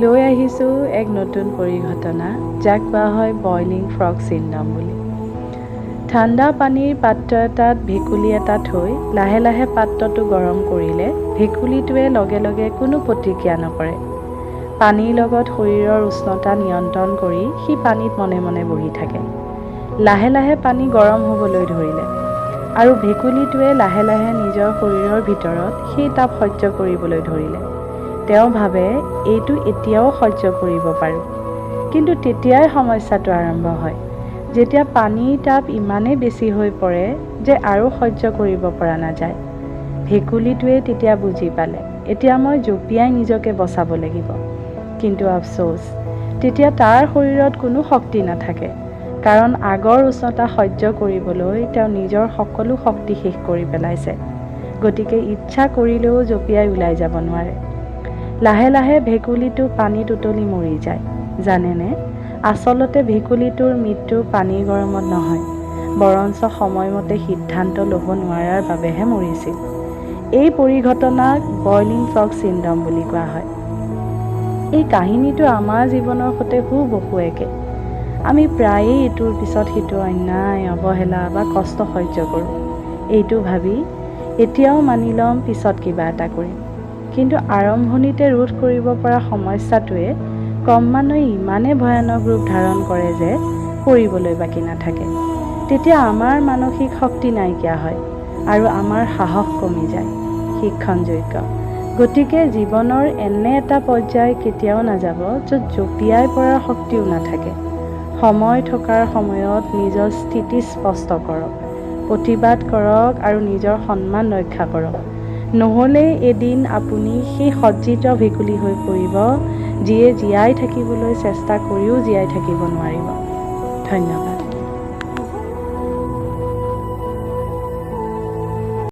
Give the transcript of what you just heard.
লৈ আহিছোঁ এক নতুন পৰিঘটনা, যাক কোৱা হয় বইলিং ফ্ৰগ চিণ্ড্ৰম বুলি। ঠাণ্ডা পানীৰ পাত্ৰ এটাত ভেকুলী এটা থৈ লাহে লাহে পাত্ৰটো গৰম কৰিলে ভেকুলীটোৱে লগে লগে কোনো প্ৰতিক্ৰিয়া নকৰে। পানীৰ লগত শৰীৰৰ উষ্ণতা নিয়ন্ত্ৰণ কৰি সি পানীত মনে মনে বহি থাকে। লাহে লাহে পানী গৰম হ'বলৈ ধৰিলে আৰু ভেকুলীটোৱে লাহে লাহে নিজৰ শৰীৰৰ ভিতৰত সেই তাপ সহ্য কৰিবলৈ ধৰিলে। তেওঁ ভাবে এইটো এতিয়াও সহ্য কৰিব পাৰোঁ, কিন্তু তেতিয়াই সমস্যাটো আৰম্ভ হয়, যেতিয়া পানীৰ তাপ ইমানেই বেছি হৈ পৰে যে আৰু সহ্য কৰিব পৰা নাযায়। ভেকুলীটোৱে তেতিয়া বুজি পালে, এতিয়া মই জঁপিয়াই নিজকে বচাব লাগিব। কিন্তু আফচোচ, তেতিয়া তাৰ শৰীৰত কোনো শক্তি নাথাকে, কাৰণ আগৰ উষ্ণতা সহ্য কৰিবলৈ তেওঁ নিজৰ সকলো শক্তি শেষ কৰি পেলাইছে। গতিকে ইচ্ছা কৰিলেও জঁপিয়াই ওলাই যাব নোৱাৰে। লাহে লাহে ভেকুলীটো পানীত উতলি মৰি যায়। জানেনে, আচলতে ভেকুলীটোৰ মৃত্যু পানীৰ গৰমত নহয়, বৰঞ্চ সময়মতে সিদ্ধান্ত ল'ব নোৱাৰাৰ বাবেহে মৰিছিল। এই পৰিঘটনাক বইলিং ফ্ৰগ চিণ্ড্ৰম বুলি কোৱা হয়। এই কাহিনীটো আমাৰ জীৱনৰ সৈতে হুবহু একে। আমি প্ৰায়েই ইটোৰ পিছত সিটো অন্যায়, অৱহেলা বা কষ্ট সহ্য কৰোঁ, এইটো ভাবি এতিয়াও মানি ল'ম পিছত কিবা এটা কৰিম। কিন্তু আৰম্ভণিতে ৰোধ কৰিব পৰা সমস্যাটোৱে ক্ৰমান্বয়ে ইমানেই ভয়ানক ৰূপ ধাৰণ কৰে যে কৰিবলৈ বাকী নাথাকে। তেতিয়া আমাৰ মানসিক শক্তি নাইকিয়া হয় আৰু আমাৰ সাহস কমি যায়। শিক্ষণযোগ্য। গতিকে জীৱনৰ এনে এটা পৰ্যায় কেতিয়াও নাযাব য'ত জঁপিয়াই পৰাৰ শক্তিও নাথাকে। সময় থকাৰ সময়ত নিজৰ স্থিতি স্পষ্ট কৰক, প্ৰতিবাদ কৰক আৰু নিজৰ সন্মান ৰক্ষা কৰক। নহ'লে এদিন আপুনি সেই সজ্জিত ভেকুলী হৈ পৰিব, যিয়ে জীয়াই থাকিবলৈ চেষ্টা কৰিও জীয়াই থাকিব নোৱাৰিব। ধন্যবাদ।